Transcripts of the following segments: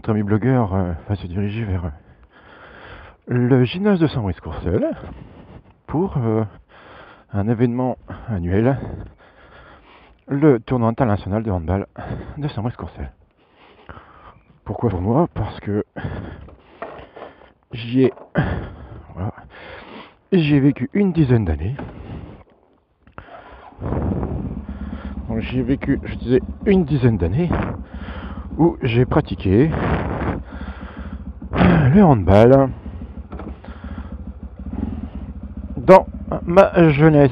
notre ami blogueur va se diriger vers le gymnase de Saint-Brice-Courcelles pour un événement annuel, le tournoi international de handball de Saint-Brice-Courcelles. Pourquoi pour moi? Parce que j'y ai vécu une dizaine d'années. Donc j'y ai vécu, je disais, une dizaine d'années où j'ai pratiqué le handball dans ma jeunesse.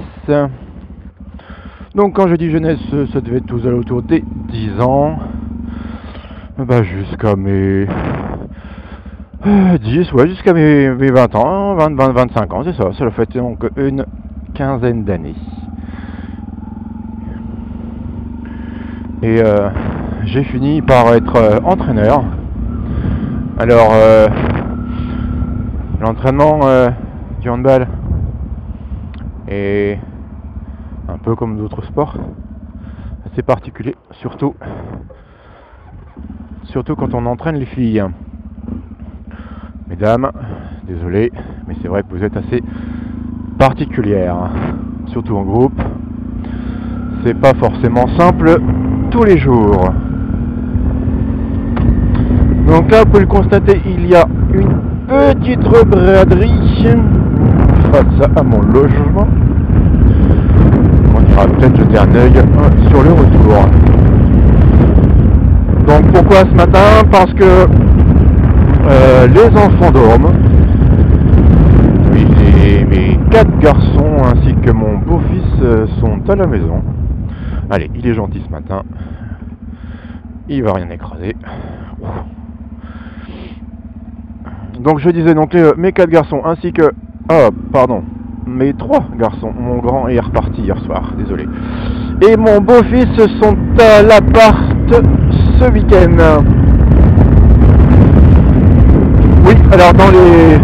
Donc quand je dis jeunesse, ça devait être tous alentours des 10 ans, jusqu'à mes 10, jusqu'à mes 20 ans, 25 ans, c'est ça. Ça fait donc une quinzaine d'années. Et j'ai fini par être entraîneur. Alors, l'entraînement du handball est un peu comme d'autres sports, assez particulier, surtout quand on entraîne les filles. Mesdames, désolé, mais c'est vrai que vous êtes assez particulières, surtout en groupe. C'est pas forcément simple tous les jours. Donc là, vous pouvez le constater, il y a une petite rebraderie face à mon logement. On ira peut-être jeter un œil sur le retour. Donc pourquoi ce matin? Parce que les enfants dorment. Oui, mes 4 garçons ainsi que mon beau-fils sont à la maison. Allez, il est gentil ce matin. Il va rien écraser. Donc je disais donc mes 4 garçons ainsi que mes 3 garçons. Mon grand est reparti hier soir, désolé. Et mon beau-fils sont à l'appart ce week-end. Oui, alors dans les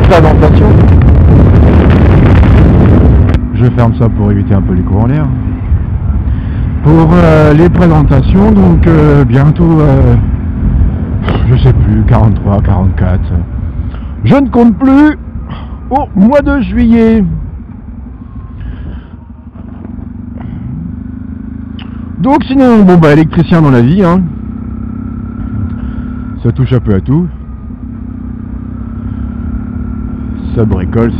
présentations, je ferme ça pour éviter un peu les cours en l'air. Pour les présentations, donc bientôt, je sais plus, 43, 44. Je ne compte plus au mois de juillet. Donc sinon, électricien dans la vie, hein. Ça touche un peu à tout. Ça bricole.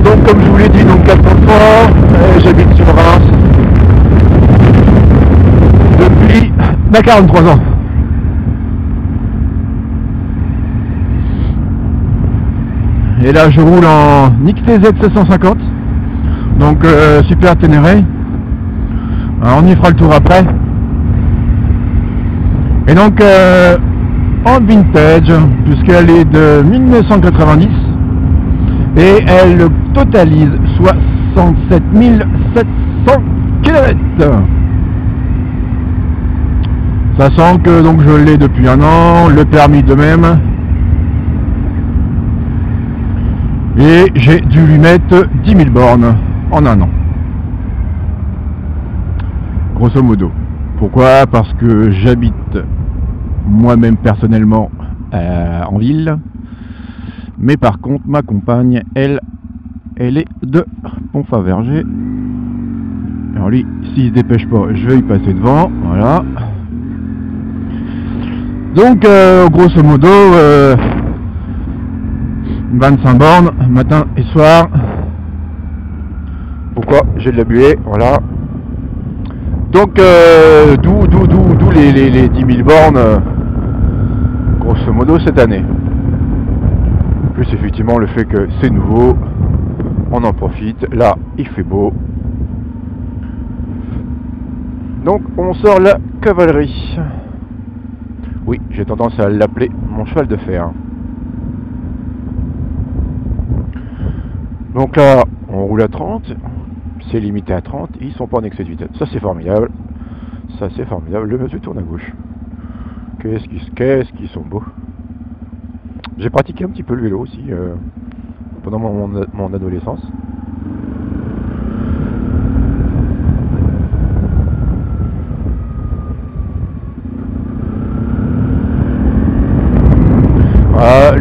Donc comme je vous l'ai dit, donc 4 enfants, j'habite sur Reims depuis 43 ans. Et là je roule en XTZ 750, donc super Ténéré. Alors, on y fera le tour après. Et donc en vintage, puisqu'elle est de 1990 et elle totalise 67 700 km. Sachant que donc je l'ai depuis un an, le permis de même, et j'ai dû lui mettre 10 000 bornes en un an, grosso modo. Pourquoi? Parce que j'habite moi-même personnellement en ville, mais par contre ma compagne, elle est de Pont-Faverger. Alors lui, s'il se dépêche pas, je vais y passer devant, voilà. Donc grosso modo 25 bornes matin et soir. Pourquoi? J'ai de la buée, voilà. Donc d'où les 10 000 bornes grosso modo cette année. Plus effectivement le fait que c'est nouveau, on en profite. Là il fait beau, donc on sort la cavalerie. Oui, j'ai tendance à l'appeler mon cheval de fer. Donc là on roule à 30, c'est limité à 30, ils sont pas en excès de vitesse. Ça c'est formidable. Le monsieur tourne à gauche. Qu'est-ce qu'ils sont beaux. J'ai pratiqué un petit peu le vélo aussi pendant mon adolescence.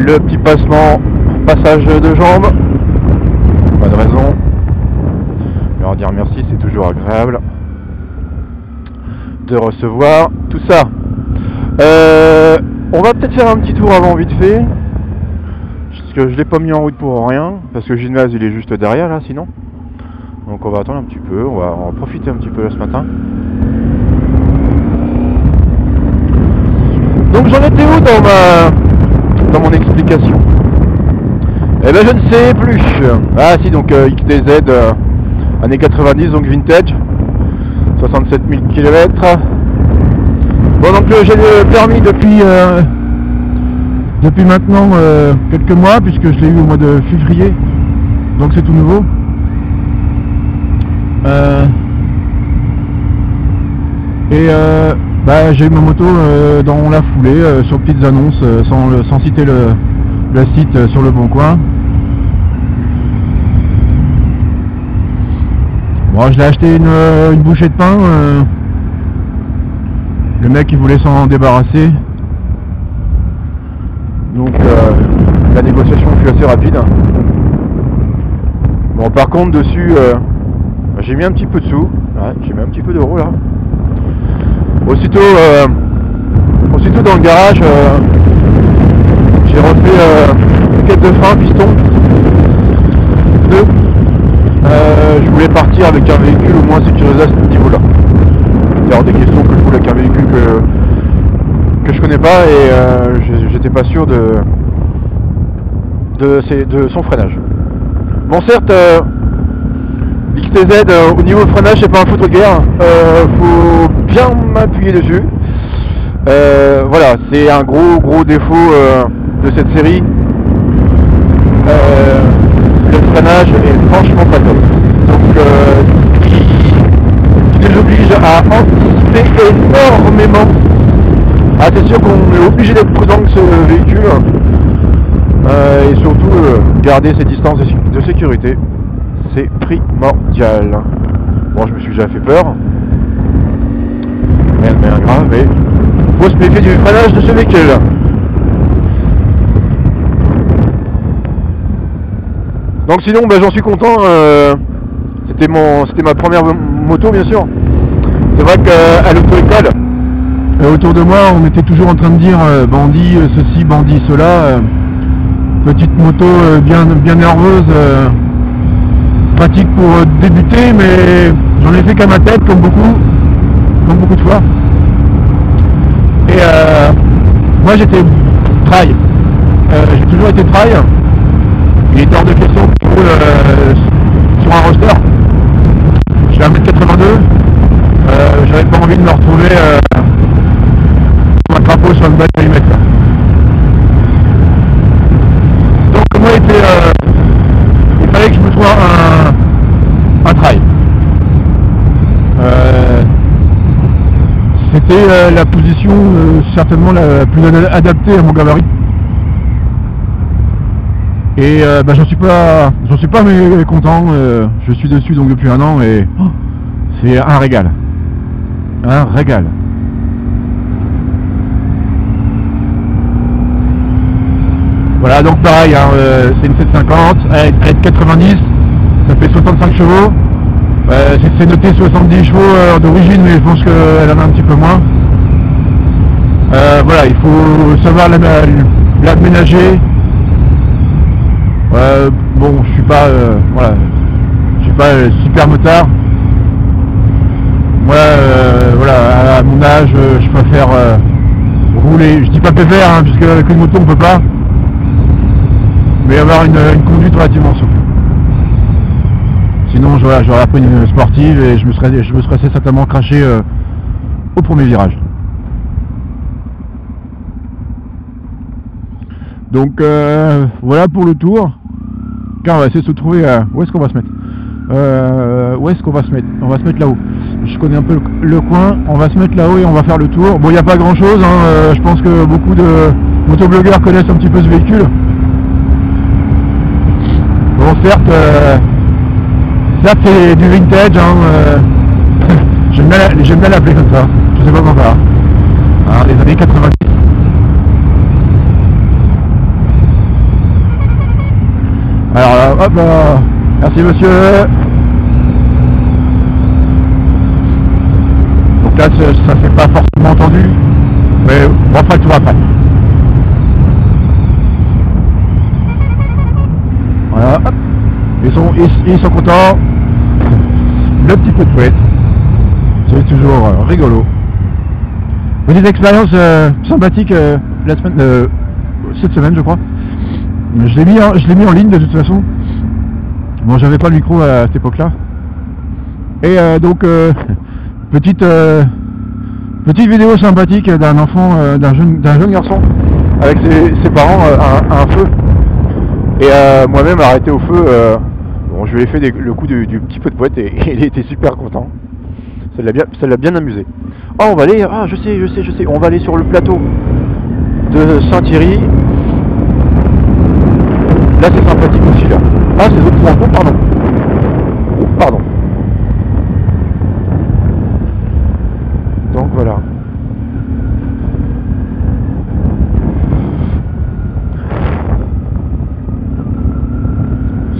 le petit passage de jambes. Pas de raison. Leur dire merci, c'est toujours agréable de recevoir tout ça. On va peut-être faire un petit tour avant vite fait. Parce que je l'ai pas mis en route pour rien. Parce que Gymnase il est juste derrière là sinon. Donc on va attendre un petit peu. On va en profiter un petit peu là, ce matin. Donc j'en étais où dans mon explication? Eh ben je ne sais plus. Ah si, donc XTZ années 90, donc vintage, 67 000 km. Bon, donc j'ai le permis depuis maintenant quelques mois, puisque je l'ai eu au mois de février, donc c'est tout nouveau. J'ai eu ma moto dans la foulée, sur petites annonces, sans citer le site sur le Bon Coin. Bon, je l'ai acheté une bouchée de pain. Le mec il voulait s'en débarrasser. Donc la négociation fut assez rapide. Bon, par contre dessus, j'ai mis un petit peu de sous. Ouais, j'ai mis un petit peu d'euros là. Aussitôt dans le garage, j'ai refait quête de frein, piston, pneus. Je voulais partir avec un véhicule au moins sécurisé à ce niveau-là. C'est hors des questions que je roule avec un véhicule que je connais pas, et j'étais pas sûr de son freinage. Bon, certes, XTZ au niveau freinage c'est pas un foutre de guerre, faut bien m'appuyer dessus. Voilà, c'est un gros défaut de cette série. Le freinage est franchement pas top. Donc qui nous oblige à anticiper énormément. Ah, c'est sûr qu'on est obligé d'être prudent avec ce véhicule, et surtout garder ses distances de sécurité, c'est primordial. Bon, je me suis déjà fait peur, rien de bien grave, mais faut se méfier du freinage de ce véhicule. Donc sinon, j'en suis content. C'était ma première moto, bien sûr. C'est vrai qu'à l'auto-école, autour de moi, on était toujours en train de dire bandit ceci, bandit cela. Petite moto bien nerveuse, pratique pour débuter, mais j'en ai fait qu'à ma tête, comme beaucoup de fois. Et moi j'étais trail. J'ai toujours été trail. Il est hors de question que je roule sur un roster. Je suis à 1m82. J'avais pas envie de me retrouver sur un crapaud sur une balle allimette. Donc moi il fallait que je me trouve un trail. C'était la position certainement la plus adaptée à mon gabarit. Et j'en suis pas mécontent. Je suis dessus donc depuis un an, et c'est un régal. Un régal. Voilà, donc pareil, hein, c'est une 750, elle est de 90, ça fait 65 chevaux. C'est noté 70 chevaux d'origine, mais je pense qu'elle en a un petit peu moins. Voilà, il faut savoir l'aménager. Bon, je suis pas super motard. Moi, voilà, à mon âge, je préfère rouler. Je dis pas pépère, hein, puisque avec une moto on peut pas. Mais avoir une conduite relativement souple. Sinon, j'aurais appris une sportive et je me serais certainement craché au premier virage. Donc voilà pour le tour. Car on va essayer de se trouver où est-ce qu'on va se mettre. Où est-ce qu'on va se mettre? On va se mettre là-haut. Je connais un peu le coin. On va se mettre là-haut et on va faire le tour. Bon, il n'y a pas grand-chose, hein. Je pense que beaucoup de motoblogueurs connaissent un petit peu ce véhicule. Bon, certes c'est du vintage, hein. J'aime bien l'appeler comme ça. Je sais pas pourquoi. Alors, les années 90. Hop là. Merci monsieur. Donc là ça s'est pas forcément entendu, mais on fera le tour après. Voilà, hop. Ils sont contents. Le petit peu de fouette. C'est toujours rigolo. Petite expérience sympathique cette semaine je crois. Je l'ai mis en ligne de toute façon. Bon, j'avais pas le micro à cette époque là. Et donc petite vidéo sympathique d'un enfant, d'un jeune garçon avec ses parents à un feu. Et moi-même arrêté au feu, bon, je lui ai fait le coup du petit peu de poète et il était super content. Ça l'a bien amusé. Oh, on va aller, je sais, on va aller sur le plateau de Saint-Thierry. Là c'est sympathique aussi là. Ah, c'est d'autres points, pardon. Pardon. Donc voilà.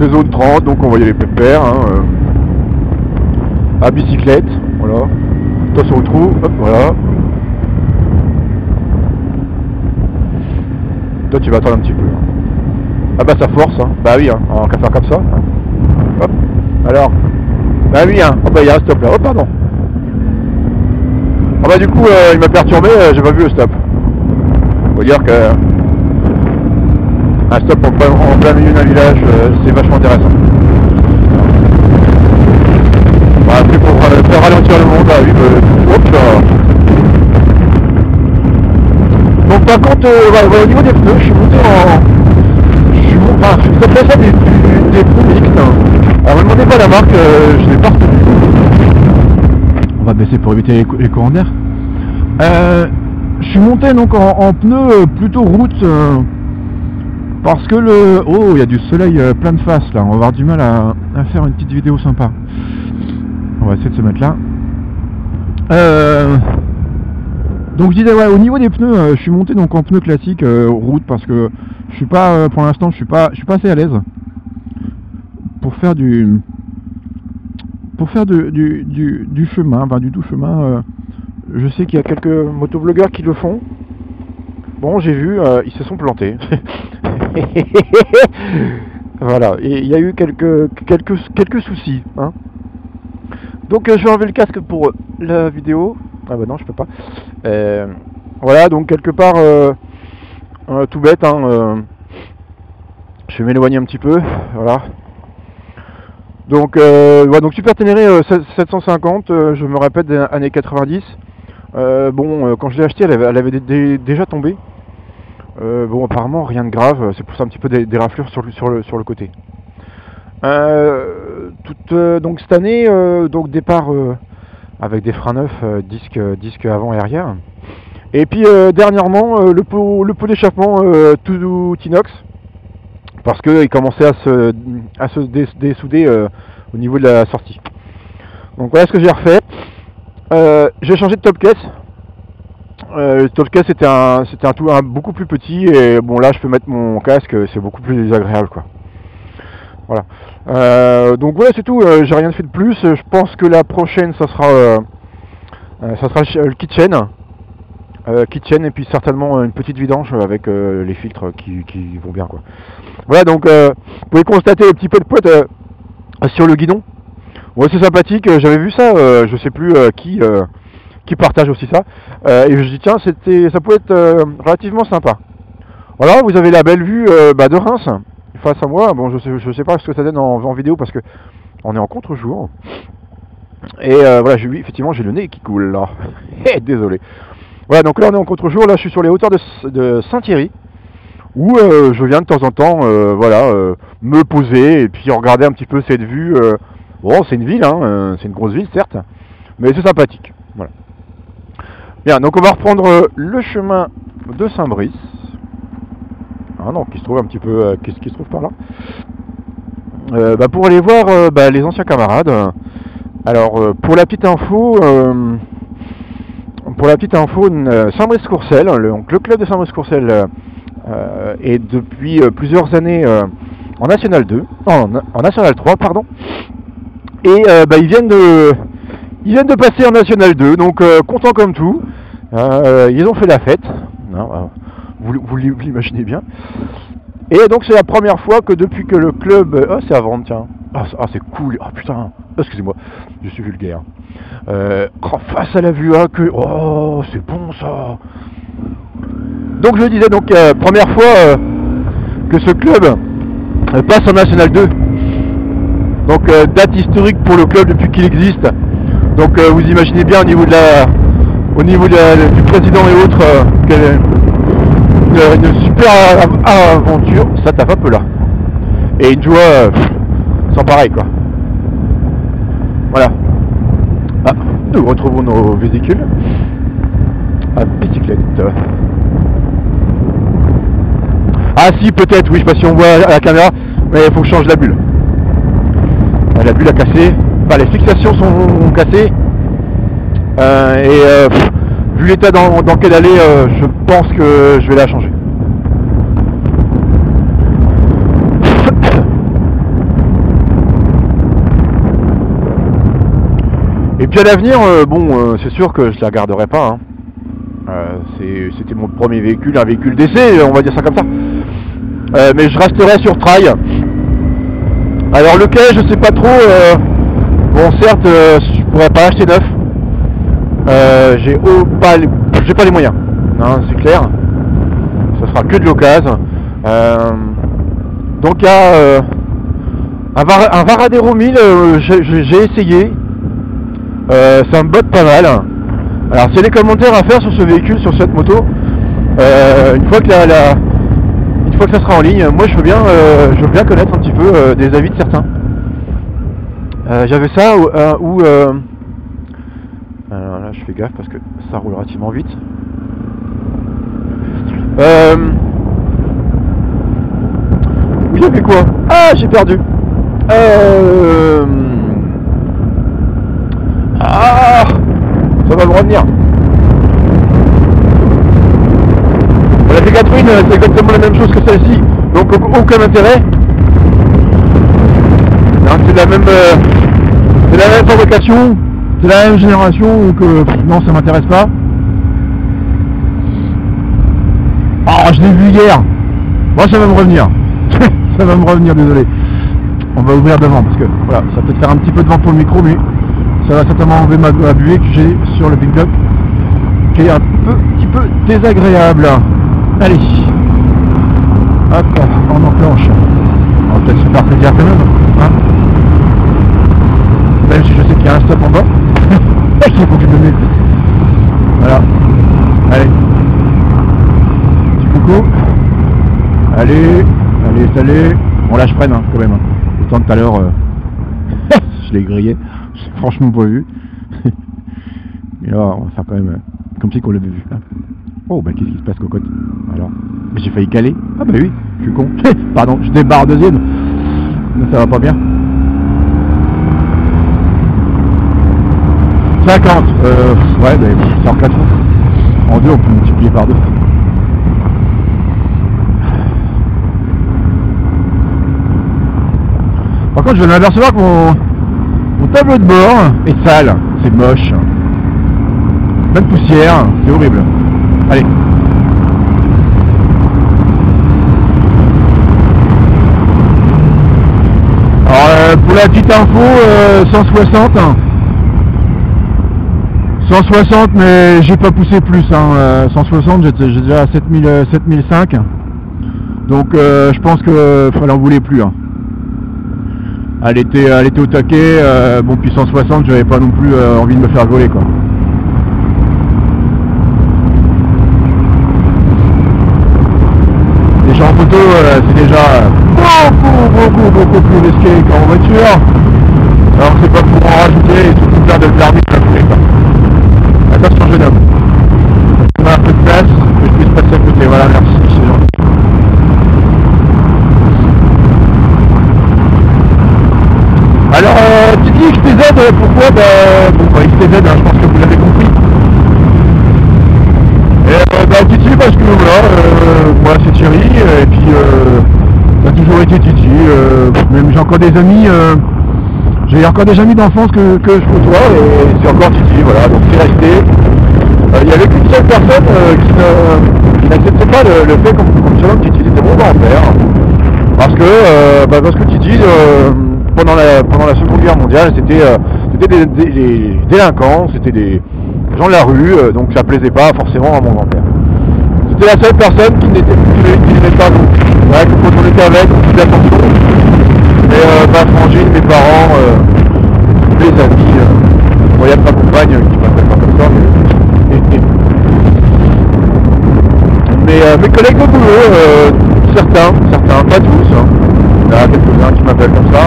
C'est zone 30, donc on voyait les pépères. Hein, à bicyclette, voilà. Toi sur le trou, hop, voilà. Toi tu vas attendre un petit peu. Ah bah ça force, hein. Bah oui, hein. On va faire comme ça. Hein. Hop. Alors. Bah oui, hein. Oh bah il y a un stop là. Oh pardon. Ah bah du coup il m'a perturbé, j'ai pas vu le stop. Faut dire que un stop en plein milieu d'un village, c'est vachement intéressant. Bah, après pour faire ralentir le monde, oui, hop là. Donc par contre, au niveau des pneus, je suis monté ça fait ça des pneus mixtes. Alors ne me demandez pas la marque, je l'ai pas retenu. On va baisser pour éviter les courants d'air. Je suis monté donc en pneus plutôt route parce que il y a du soleil plein de face là, on va avoir du mal à faire une petite vidéo sympa. On va essayer de se mettre là. Donc je disais, ouais, au niveau des pneus, je suis monté donc en pneus classiques route parce que je suis pas, pour l'instant, je suis pas assez à l'aise pour faire du chemin, enfin du tout chemin. Je sais qu'il y a quelques motovlogueurs qui le font. Bon, j'ai vu, ils se sont plantés. Voilà, et il y a eu quelques soucis, hein. Donc je vais enlever le casque pour la vidéo. Ah bah non, je peux pas. Voilà, donc quelque part tout bête, hein, je vais m'éloigner un petit peu, voilà. Donc ouais, donc Super Ténéré 750, je me répète, des années 90. Bon, quand je l'ai acheté, elle avait déjà tombé. Bon, apparemment rien de grave, c'est pour ça un petit peu des raflures sur le côté. Donc cette année, donc départ avec des freins neufs, disque avant et arrière. Et puis dernièrement le pot d'échappement tout inox, parce qu'il commençait à se dessouder au niveau de la sortie. Donc voilà ce que j'ai refait. J'ai changé de top case. Le top case c'était un beaucoup plus petit, et bon là je peux mettre mon casque, c'est beaucoup plus désagréable quoi. Voilà. Donc voilà, c'est tout, j'ai rien fait de plus. Je pense que la prochaine ça sera le kitchen. Kitchen, et puis certainement une petite vidange avec les filtres qui vont bien quoi. Voilà, donc vous pouvez constater un petit peu de poète sur le guidon. Ouais, c'est sympathique, j'avais vu ça, je sais plus qui partage aussi ça, et je dis tiens, ça peut être relativement sympa. Voilà, vous avez la belle vue de Reims face à moi. Bon, je sais pas ce que ça donne en vidéo parce que on est en contre-jour. Et voilà, effectivement j'ai le nez qui coule là. Désolé. Voilà, donc là on est en contre-jour, là je suis sur les hauteurs de Saint-Thierry, où je viens de temps en temps voilà, me poser et puis regarder un petit peu cette vue. Bon, c'est une ville, hein, c'est une grosse ville certes, mais c'est sympathique. Voilà. Bien, donc on va reprendre le chemin de Saint-Brice. Ah non, qui se trouve un petit peu, qui se trouve par là. Pour aller voir les anciens camarades. Alors pour la petite info, Saint-Brice-Courcelles, donc le club de Saint-Brice-Courcelles est depuis plusieurs années en National 2, en National 3, pardon. Et ils viennent de passer en National 2, donc content comme tout. Ils ont fait la fête, hein, vous l'imaginez bien. Et donc c'est la première fois que depuis que le club... Ah c'est à vendre, tiens. Ah c'est cool, ah putain, excusez-moi, je suis vulgaire. Face à la vue, hein, que... Oh c'est bon ça. Donc je disais, donc première fois que ce club passe en National 2. Donc date historique pour le club depuis qu'il existe. Donc vous imaginez bien au niveau du président et autres une super aventure, ça tape un peu là. Et une joie sans pareil quoi. Voilà. Ah, nous retrouvons nos véhicules à bicyclette. Ah si peut-être, oui, je sais pas si on voit à la caméra, mais il faut que je change la bulle. La bulle a cassé, enfin les fixations sont cassées. Vu l'état dans lequel elle est, je pense que je vais la changer. Et puis à l'avenir, c'est sûr que je la garderai pas. Hein. C'était mon premier véhicule, un véhicule d'essai, on va dire ça comme ça. Mais je resterai sur trail. Alors lequel, je sais pas trop. Bon, certes, je pourrais pas acheter neuf. J'ai pas les moyens, hein, c'est clair. Ça sera que de l'occasion. Donc il y a un Varadero 1000, j'ai essayé. Ça me botte pas mal. Alors s'il y a des commentaires à faire sur ce véhicule, sur cette moto, une fois que ça sera en ligne, moi je veux bien connaître un petit peu des avis de certains. J'avais ça où alors là je fais gaffe parce que ça roule relativement vite. Où il y avait quoi? Ah, j'ai perdu. Ah, ça va me revenir. La P4 c'est exactement la même chose que celle-ci, donc aucun intérêt. C'est la même fabrication, c'est la même génération, donc non, ça m'intéresse pas. Ah, je l'ai vu hier. Moi, ça va me revenir. Ça va me revenir, désolé. On va ouvrir devant parce que voilà, ça va peut-être faire un petit peu de vent pour le micro, mais ça va certainement enlever ma buée que j'ai sur le pick-up, qui est un petit peu désagréable. Allez, hop, on enclenche. On va peut-être se faire plaisir quand même, hein, même si je sais qu'il y a un stop en bas. Il faut que je me mette. Voilà, allez, petit coucou. Allez, allez. Bon là je freine hein, quand même. Autant tout à l'heure, je l'ai grillé. J'ai franchement pas vu. Mais là on va faire quand même comme si qu'on l'avait vu. Là. Oh bah qu'est-ce qui se passe, cocotte? Alors, mais j'ai failli caler. Ah bah oui, je suis con. Pardon, je débarre deuxième. Mais ça va pas bien. 50. Ouais, bah, c'est en 4 fois. En 2 on peut multiplier par 2. Par contre, je viens de m'apercevoir que mon tableau de bord est sale. C'est moche. Même poussière, c'est horrible. Allez. Alors, pour la petite info, 160. 160, mais j'ai pas poussé plus. 160, j'ai déjà 7005. Donc, je pense que elle en voulait plus. Hein. Elle était au taquet. Bon, puis 160, j'avais pas non plus envie de me faire voler, quoi. Déjà en photo, c'est déjà beaucoup plus risqué qu'en voiture. Alors c'est pas pour en rajouter et surtout faire de le permis de la foulée, quoi. Attention jeune homme. On a un peu de place, que je puisse passer à côté. Voilà, merci, c'est gentil. Alors, tu dis XTZ, pourquoi? Bon, XTZ, hein, je pense que vous l'avez compris. Et TT parce que voilà, moi c'est Thierry, et puis a toujours été Titi. Même j'ai encore des amis, d'enfance que je côtoie et c'est encore Titi, voilà, donc c'est resté. Il n'y avait qu'une seule personne qui n'acceptait pas le fait qu'on me surnomme Titi, c'était mon grand-père. Parce que Titi, pendant la Seconde Guerre mondiale, c'était des délinquants, c'était des gens de la rue, donc ça plaisait pas forcément à mon grand-père. C'était la seule personne qui n'aimait pas nous. Ouais, quand on était avec, on faisait attention. Mais ma frangine, mes parents, tous les amis, bon, il y a ma compagne qui m'appelle pas comme ça, mais mes collègues de boulot, certains, pas tous, hein. Il y en a quelques-uns qui m'appellent comme ça.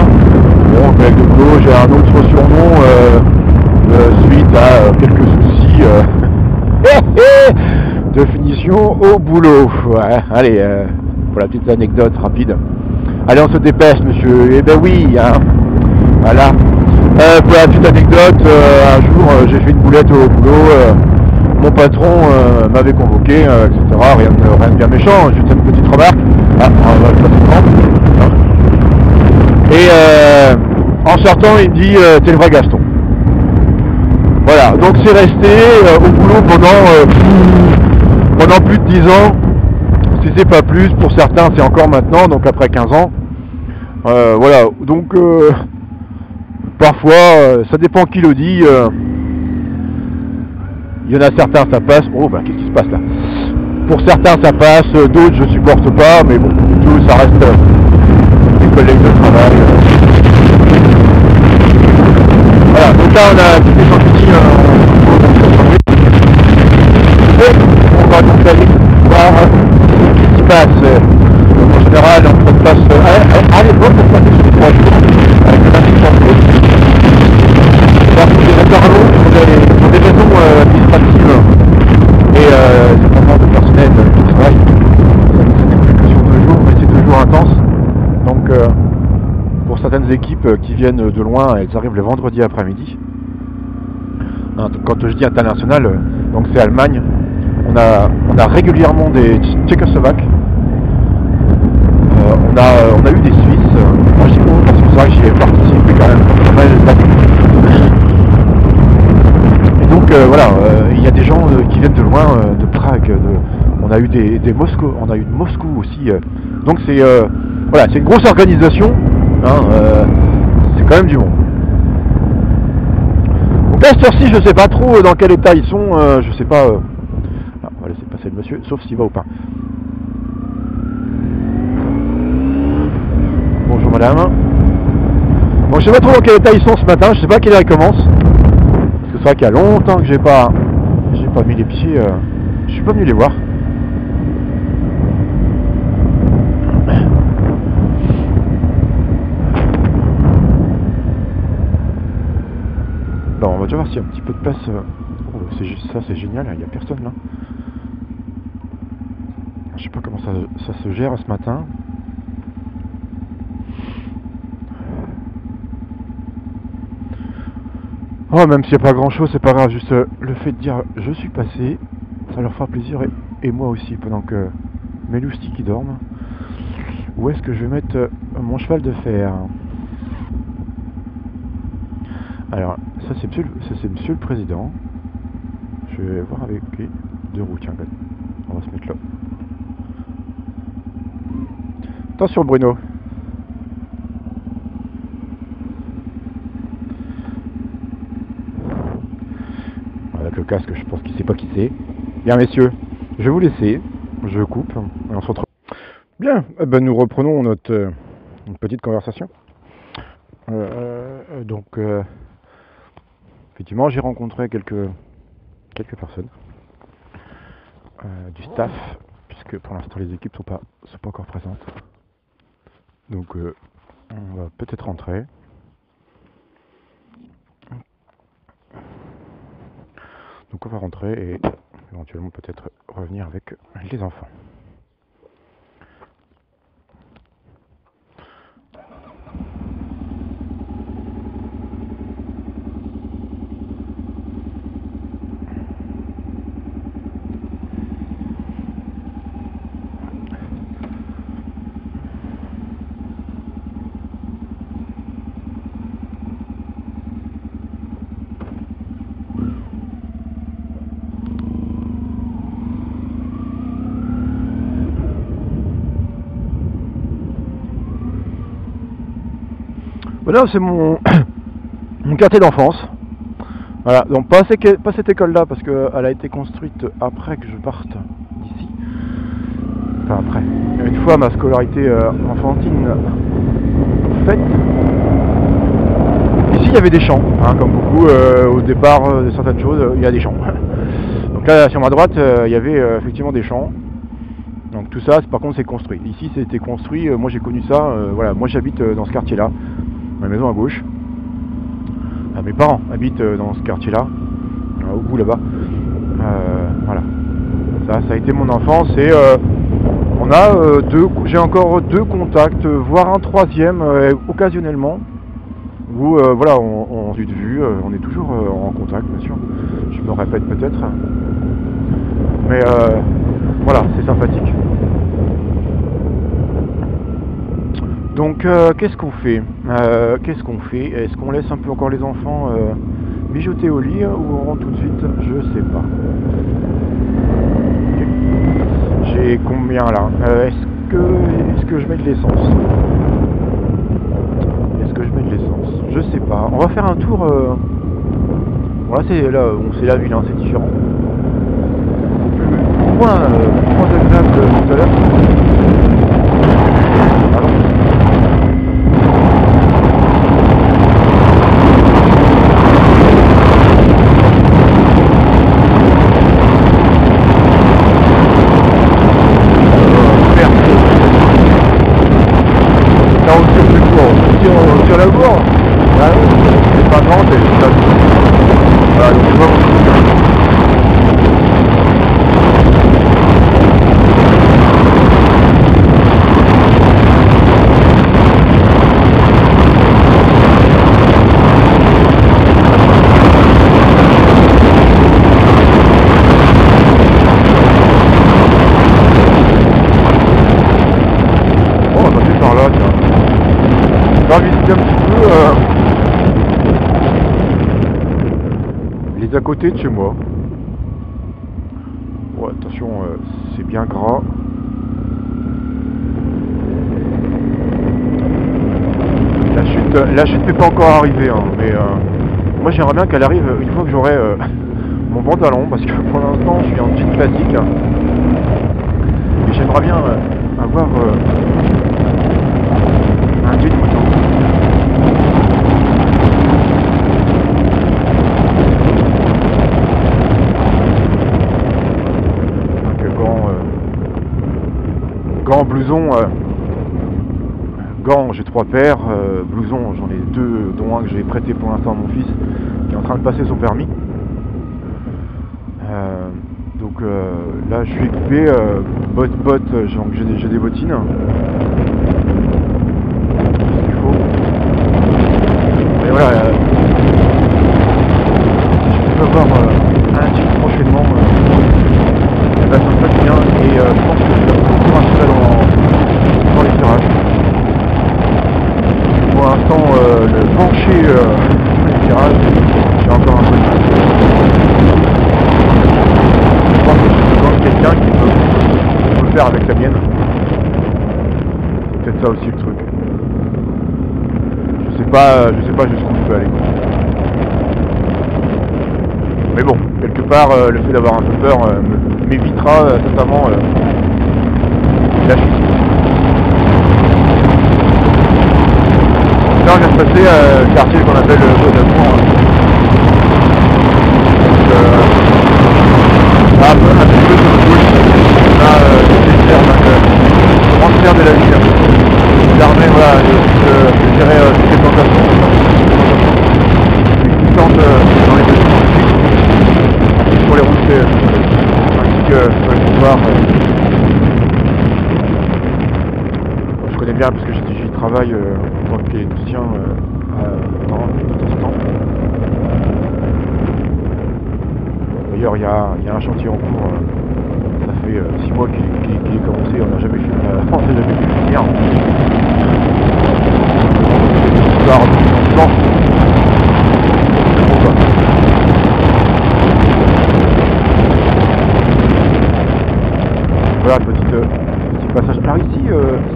Bon, collègue de boulot, j'ai un autre surnom suite à quelques soucis de finition au boulot. Ouais, allez, pour la petite anecdote rapide. Allez, on se dépêche, monsieur. Eh ben oui, hein. Voilà. Pour la petite anecdote, un jour, j'ai fait une boulette au boulot. Mon patron m'avait convoqué, etc. Rien de bien méchant, juste une petite remarque. Ah, on va le passer. Et en sortant, il me dit t'es le vrai Gaston. Voilà, donc c'est resté au boulot pendant plus de 10 ans, si c'est pas plus, pour certains c'est encore maintenant, donc après 15 ans. Voilà, donc parfois, ça dépend qui le dit. Il y en a certains ça passe. Oh bah qu'est-ce qui se passe là? Pour certains ça passe, d'autres je supporte pas, mais bon, tout ça reste des collègues de travail. Voilà, donc là on a tous les gens qui on va donc aller voir ce qui se passe. En général, on passe à l'époque, on passait sur 3 jours avec le marché voir si les intervenants pour des raisons administratives et certainement de personnel qui travaille. Ça n'est plus que sur 2 jours, mais c'est 2 jours intenses. Donc pour certaines équipes qui viennent de loin, elles arrivent le vendredi après-midi. Quand je dis international, donc c'est Allemagne. On a régulièrement des Tchécoslovaques. On a eu des Suisses. Moi je dis bon parce que c'est vrai que j'y ai participé quand même pas mal. Et donc voilà, il y a des gens qui viennent de loin, de Prague. On a eu des Moscou, on a eu de Moscou aussi. Donc c'est voilà, c'est une grosse organisation. Hein, c'est quand même du monde. Donc là, cette heure-ci, je sais pas trop dans quel état ils sont. Je sais pas. On va laisser passer le monsieur, sauf s'il va au pain. Bonjour madame. Bon, je sais pas trop dans quel état ils sont ce matin, je sais pas à quelle heure ils commencent. Parce que c'est vrai qu'il y a longtemps que j'ai pas mis les pieds, je suis pas venu les voir. Bon, on va déjà voir s'il y a un petit peu de place. Oh, c'est juste ça, c'est génial, il n'y a personne là. Je sais pas comment ça se gère ce matin. Oh, même s'il n'y a pas grand chose, c'est pas grave, juste le fait de dire je suis passé, ça leur fera plaisir et moi aussi, pendant que mes loustiques qui dorment. Où est-ce que je vais mettre mon cheval de fer? Alors, ça c'est monsieur le président. Je vais voir avec lui. 2 roues, tiens, on va se mettre là. Attention Bruno. Avec le casque, je pense qu'il sait pas qui c'est. Bien messieurs, je vais vous laisser. Je coupe et on se retrouve. Bien, nous reprenons notre petite conversation. Donc, effectivement, j'ai rencontré quelques personnes du staff, puisque pour l'instant les équipes sont pas encore présentes. Donc, on va peut-être rentrer. Donc, on va rentrer et éventuellement peut-être revenir avec les enfants. Voilà, c'est mon, mon quartier d'enfance. Voilà, donc pas cette école-là, parce qu'elle a été construite après que je parte d'ici. Enfin après. Une fois ma scolarité enfantine faite. Ici il y avait des champs, hein, comme beaucoup au départ de certaines choses, il y a des champs. Donc là sur ma droite il y avait effectivement des champs. Donc tout ça par contre c'est construit. Ici c'était construit, moi j'ai connu ça, voilà, moi j'habite dans ce quartier là, ma maison à gauche. Mes parents habitent dans ce quartier là, au bout là-bas. Voilà. Ça a été mon enfance et on a j'ai encore deux contacts, voire un troisième occasionnellement. Où voilà, on se vue, on est toujours en contact bien sûr. Je me répète peut-être. Mais voilà, c'est sympathique. Donc qu'est-ce qu'on fait Est-ce qu'on laisse un peu encore les enfants mijoter au lit ou on rentre tout de suite? Je sais pas. Okay. J'ai combien là? Est-ce que je mets de l'essence? Est-ce que je mets de l'essence? Je sais pas. On va faire un tour. Voilà, c'est là, c'est la ville, hein, c'est différent. Moins agréable que tout à l'heure. Sur la bourre, c'est pas grand, c'est juste là. Voilà, donc je vois mon truc. Bon, on va passer par là, tiens. On va visiter un petit peu les à côté de chez moi. Ouais, attention, c'est bien gras. La chute n'est pas encore arrivée, hein, mais moi j'aimerais bien qu'elle arrive une fois que j'aurai mon pantalon, parce que pour l'instant je suis en jean classique. Et j'aimerais bien avoir un jean moto. Gants, blousons, gants j'ai 3 paires, blousons j'en ai 2, dont un que j'ai prêté pour l'instant à mon fils qui est en train de passer son permis. Donc là je suis équipé, bottes, j'ai des bottines. Ce qu'il faut. Mais voilà, je peux avoir un type prochainement. Ça se passe bien et je pense que je vais beaucoup rentrer dans les virages. Pour l'instant, le pencher les virages, j'ai encore un peu de mal. Je pense que j'ai besoin de quelqu'un qui peut le faire avec la mienne. C'est peut-être ça aussi le truc. Je sais pas jusqu'où je peux aller. Mais bon, quelque part, le fait d'avoir un peu peur m'évitera totalement la chute. Là, on vient de passer le quartier qu'on appelle Beau d'Amour. Donc, un petit peu sur le gauche, on a des transfert de la ville. L'armée, voilà, je dirais toutes les plantations. Qui tentent dans les pour les routes ainsi que sur les trottoirs. Je connais bien parce que j'y travaille en tant qu'électricien de temps en temps. D'ailleurs il y a un chantier en cours, ça fait 6 mois qu'il est commencé, on n'a jamais pu finir. Histoire de temps. Voilà, petit passage par ici,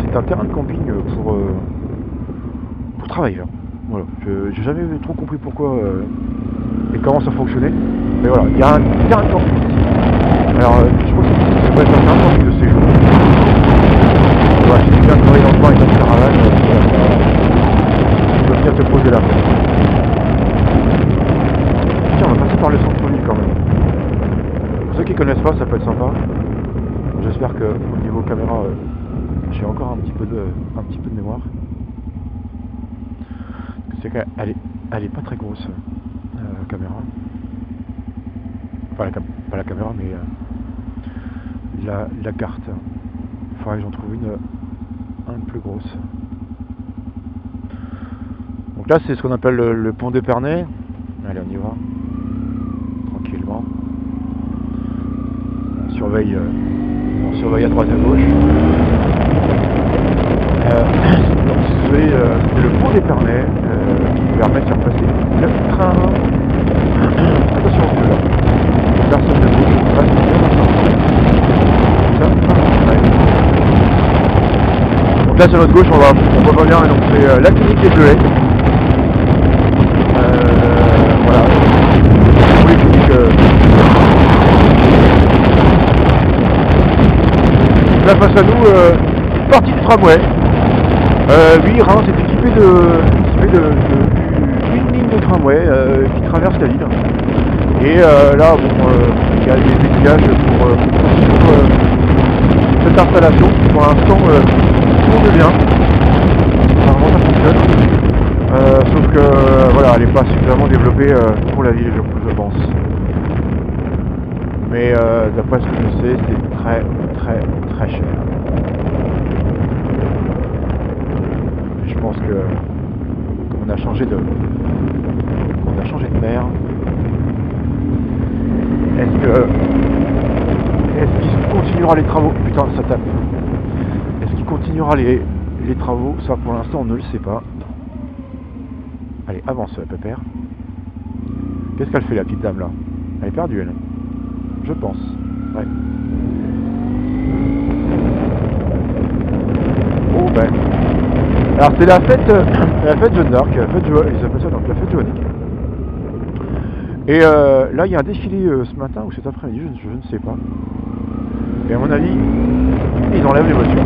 c'est un terrain de camping pour travailleurs. Voilà, j'ai jamais trop compris pourquoi et comment ça fonctionnait. Mais voilà, il y a un camping ici. Alors, je pense que ça va être un camping de séjour. Voilà, si tu viens travailler dans le coin avec ta caravane, tu peux venir te poser là. Tiens, on va passer par le centre-ville quand même. Pour ceux qui connaissent pas, ça peut être sympa. J'espère que au niveau caméra, j'ai encore un petit peu de mémoire. C'est qu'elle est pas très grosse, la caméra. Enfin, pas la caméra, mais la carte. Il faudrait que j'en trouve une plus grosse. Donc là, c'est ce qu'on appelle le pont d'Épernay. Allez, on y va. Tranquillement. On surveille à droite et à gauche. C'est le pont d'Épernay qui permet de faire passer le train. Attention, personne ne bouge, on reste bien maintenant. Donc là sur notre gauche on voit pas bien, donc c'est la clinique des Bleuets. Voilà. Oui, clinique. Là face à nous, une partie du tramway. Oui, Reims est équipé d'une ligne de tramway qui traverse la ville. Et là, bon, il y a des aiguillages pour cette installation qui pour l'instant tourne bien. Apparemment ça fonctionne. Sauf que voilà, elle n'est pas suffisamment développée pour la ville, je pense. Mais d'après ce que je sais, c'est très cher. Je pense que comme on a changé de maire, est-ce qu'il continuera les travaux? Putain, ça tape. Est-ce qu'il continuera les travaux? Ça pour l'instant on ne le sait pas. Allez, avance pépère. Qu'est-ce qu'elle fait la petite dame là? Elle est perdue elle. Je pense. Ouais. Oh ben. Alors c'est la fête Jeanne d'Arc, ils appellent ça donc la fête joannique. Et là il y a un défilé ce matin ou cet après-midi, je ne sais pas. Et à mon avis, ils enlèvent les voitures.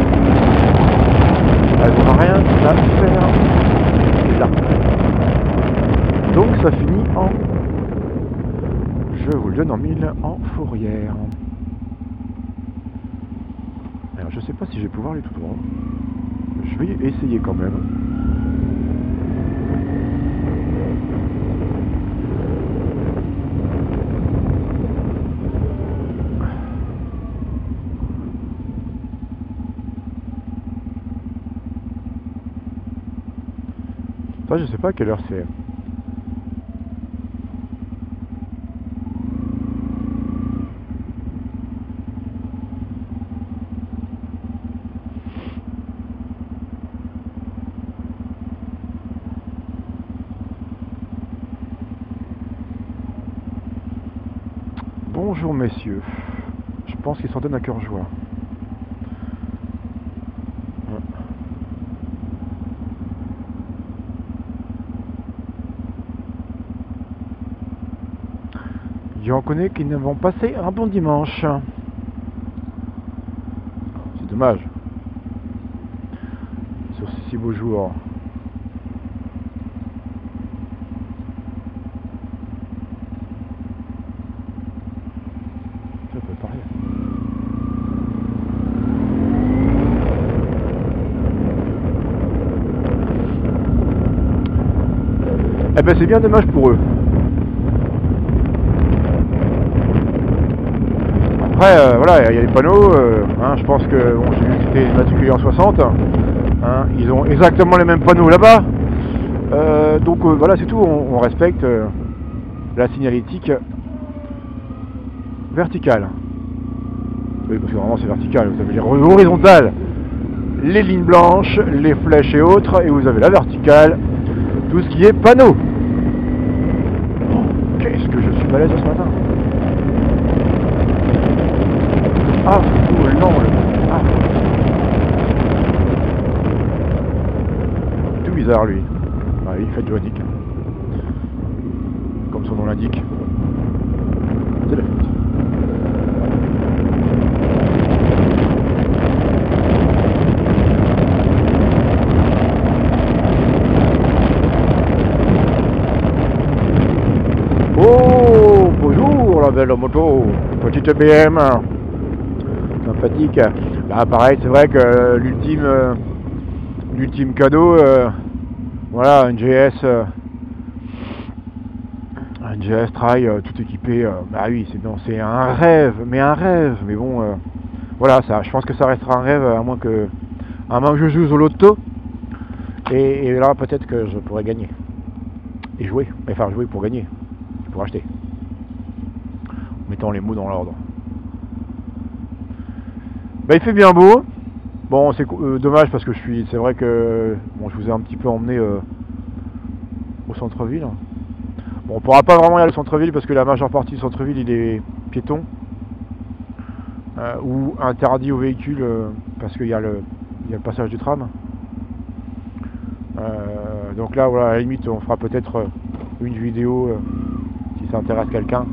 Elles n'ont rien à faire là. Donc ça finit en, je vous le donne en mille, en fourrière. Alors je sais pas si je vais pouvoir aller tout droit. Je vais essayer quand même. Ça, je sais pas à quelle heure c'est. Bonjour messieurs, je pense qu'ils s'en donnent à cœur joie. J'en connais qui ne vont passer un bon dimanche. C'est dommage. Sur ces si beaux jours. Ça peut parler. Eh ben c'est bien dommage pour eux. Après, voilà, il y a les panneaux, hein, je pense que bon, j'ai vu que c'était matriculé en 60, hein, ils ont exactement les mêmes panneaux là-bas, donc voilà, c'est tout, on respecte la signalétique verticale. Oui, parce que vraiment c'est vertical, vous avez les horizontales, les lignes blanches, les flèches et autres, et vous avez la verticale, tout ce qui est panneau. Oh, qu'est-ce que je suis balèze ce matin. Ah, oh non, ah. Tout bizarre lui. Ouais. Ah oui, fête joannique. Comme son nom l'indique. C'est la fête. Oh, bonjour la belle moto, petite BM, sympathique. Là pareil, c'est vrai que l'ultime cadeau, voilà, une GS Trail tout équipé, bah oui, c'est un rêve, mais bon, voilà, ça, je pense que ça restera un rêve à moins que je joue au loto, et là peut-être que je pourrais gagner, et jouer, enfin jouer pour gagner, pour acheter, en mettant les mots dans l'ordre. Bah il fait bien beau, bon c'est dommage parce que c'est vrai que bon, je vous ai un petit peu emmené au centre-ville. Bon, on pourra pas vraiment y aller au centre-ville parce que la majeure partie du centre-ville il est piéton ou interdit aux véhicules parce qu'il y a le passage du tram. Donc là voilà, à la limite on fera peut-être une vidéo si ça intéresse quelqu'un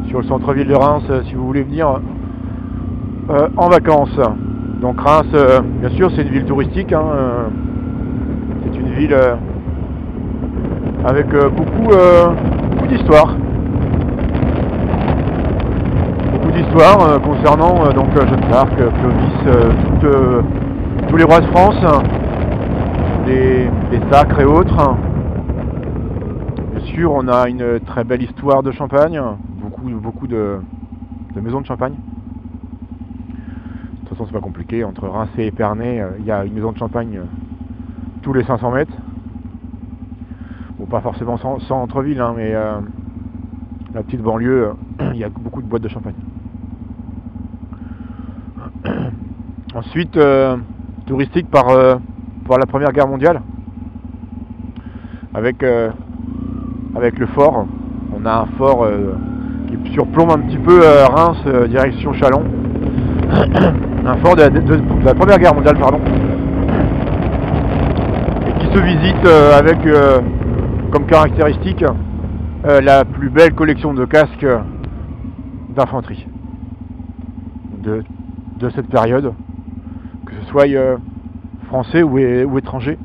sur le centre-ville de Reims si vous voulez venir en vacances. Donc Reims, bien sûr c'est une ville touristique, hein, c'est une ville avec beaucoup d'histoire. Beaucoup d'histoires concernant donc Jeanne d'Arc, Clovis, tous les rois de France, les sacres et autres. Bien sûr on a une très belle histoire de Champagne, beaucoup de maisons de Champagne. De toute façon c'est pas compliqué, entre Reims et Épernay il y a une maison de Champagne tous les 500 mètres. Bon, pas forcément centre-ville, hein, mais la petite banlieue, il y a beaucoup de boîtes de champagne. Ensuite, touristique par la Première Guerre mondiale, avec le fort. On a un fort qui surplombe un petit peu Reims, direction Châlons. Un fort de la Première Guerre mondiale, pardon. Et qui se visite avec comme caractéristique la plus belle collection de casques d'infanterie de cette période, que ce soit français ou étranger.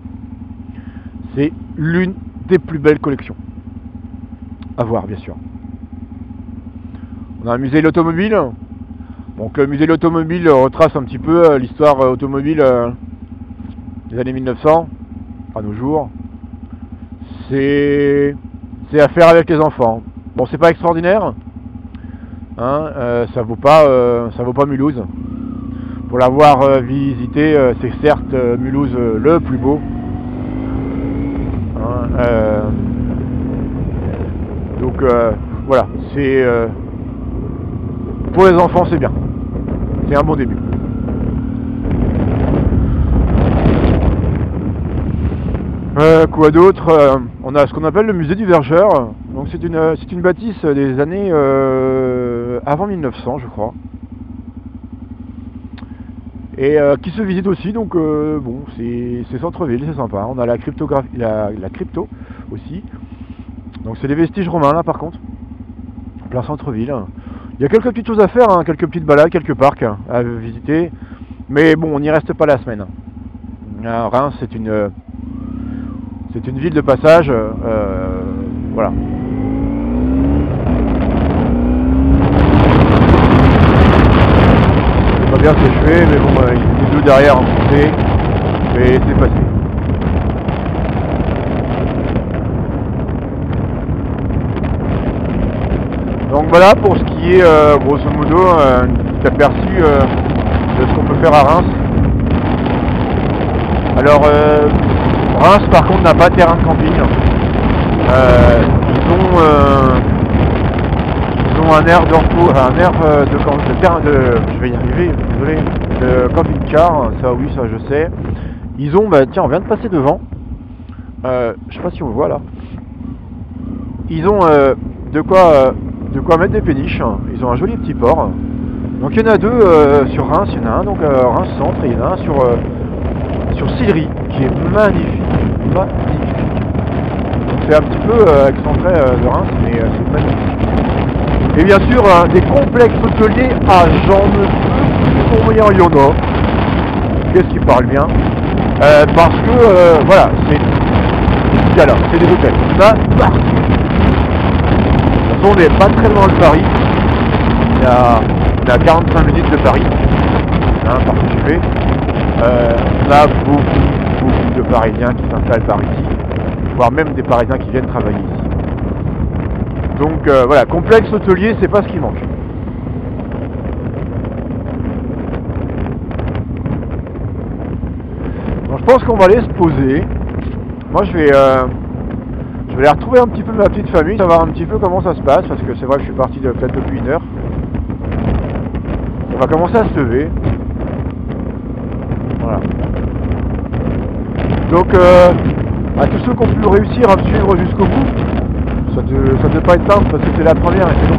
C'est l'une des plus belles collections à voir, bien sûr. On a un musée de l'automobile. Donc le musée de l'automobile retrace un petit peu l'histoire automobile des années 1900 à nos jours. C'est à faire avec les enfants. Bon, c'est pas extraordinaire, hein, ça vaut pas Mulhouse. Pour l'avoir visité, c'est certes Mulhouse le plus beau. Hein, donc voilà, c'est pour les enfants c'est bien. C'est un bon début. Quoi d'autre, on a ce qu'on appelle le musée du Vergeur. Donc c'est une bâtisse des années avant 1900 je crois. Et qui se visite aussi, donc bon, c'est centre-ville, c'est sympa. On a la cryptographie, la crypto aussi. Donc c'est des vestiges romains là par contre. En plein centre-ville. Il y a quelques petites choses à faire, hein, quelques petites balades, quelques parcs à visiter. Mais bon, on n'y reste pas la semaine. Reims c'est une ville de passage, voilà. Je sais pas bien ce que je fais, mais bon, il y a des deux derrière en montée, mais c'est passé. Donc voilà pour ce qui est, grosso modo, un petit aperçu de ce qu'on peut faire à Reims. Alors, Reims par contre n'a pas de terrain de camping. Ils ont un air de repos, je vais y arriver, désolé, de camping-car, ça oui, ça je sais. Ils ont, bah tiens, on vient de passer devant. Je sais pas si on le voit là. Ils ont de quoi mettre des péniches. Ils ont un joli petit port. Donc il y en a deux sur Reims, il y en a un donc Reims centre et il y en a un sur Sillery qui est magnifique. fait un petit peu excentré de Reims, mais c'est magnifique. Et bien sûr, des complexes hôteliers, j'en ne peux plus pour il y en a. Qu'est-ce qui parle bien parce que, voilà, c'est là, c'est des hôtels. Ça, partout. De toute façon, on n'est pas très loin de Paris. On est à 45 minutes de Paris, hein, par TGV. On a beaucoup de Parisiens qui s'installent par ici, voire même des Parisiens qui viennent travailler ici. Donc voilà, complexe hôtelier, c'est pas ce qui manque. Donc je pense qu'on va aller se poser. Moi je vais aller retrouver un petit peu ma petite famille, savoir un petit peu comment ça se passe, parce que c'est vrai que je suis parti peut-être depuis 1 heure. On va commencer à se lever. Voilà. Donc à tous ceux qui ont pu réussir à me suivre jusqu'au bout, ça ne devait pas être simple parce que c'est la première et c'est long.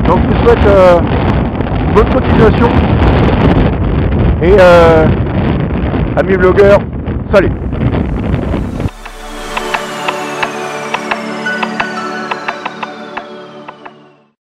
Donc je vous souhaite une bonne continuation et amis blogueurs, salut.